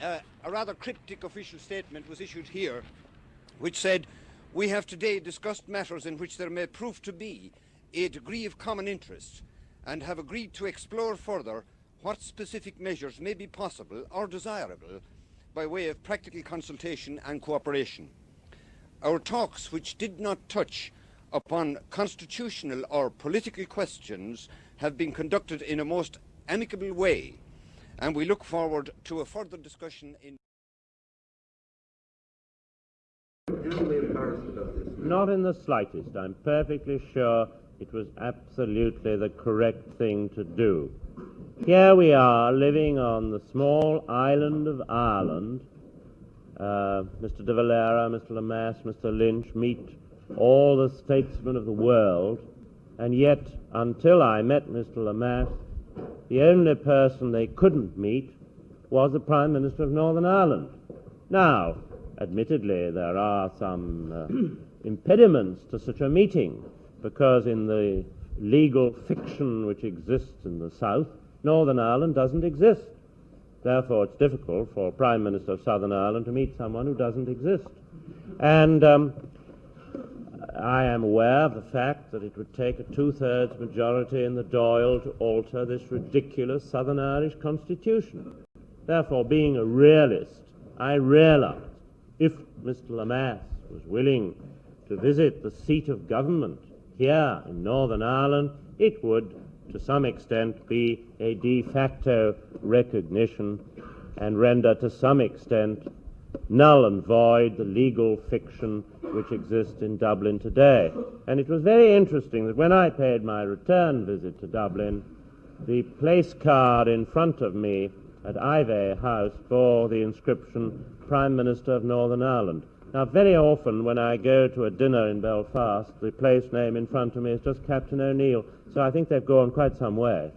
a rather cryptic official statement was issued here, which said, "We have today discussed matters in which there may prove to be a degree of common interest, and have agreed to explore further what specific measures may be possible or desirable by way of practical consultation and cooperation. Our talks, which did not touch upon constitutional or political questions, have been conducted in a most amicable way, and we look forward to a further discussion in..." Not in the slightest. I'm perfectly sure it was absolutely the correct thing to do. Here we are living on the small island of Ireland. Mr. de Valera, Mr. Lemass, Mr. Lynch meet all the statesmen of the world, and yet, until I met Mr. Lemass, the only person they couldn't meet was the Prime Minister of Northern Ireland. Now, admittedly, there are some impediments to such a meeting, because in the legal fiction which exists in the South, Northern Ireland doesn't exist. Therefore, it's difficult for a Prime Minister of Southern Ireland to meet someone who doesn't exist. And I am aware of the fact that it would take a two-thirds majority in the Dáil to alter this ridiculous Southern Irish constitution. Therefore, being a realist, I realize if Mr. Lemass was willing to visit the seat of government here in Northern Ireland, it would, to some extent, be a de facto recognition and render to some extent null and void the legal fiction which exists in Dublin today. And it was very interesting that when I paid my return visit to Dublin, the place card in front of me at Iveagh House bore the inscription Prime Minister of Northern Ireland. Now, very often when I go to a dinner in Belfast, the place name in front of me is just Captain O'Neill, so I think they've gone quite some way.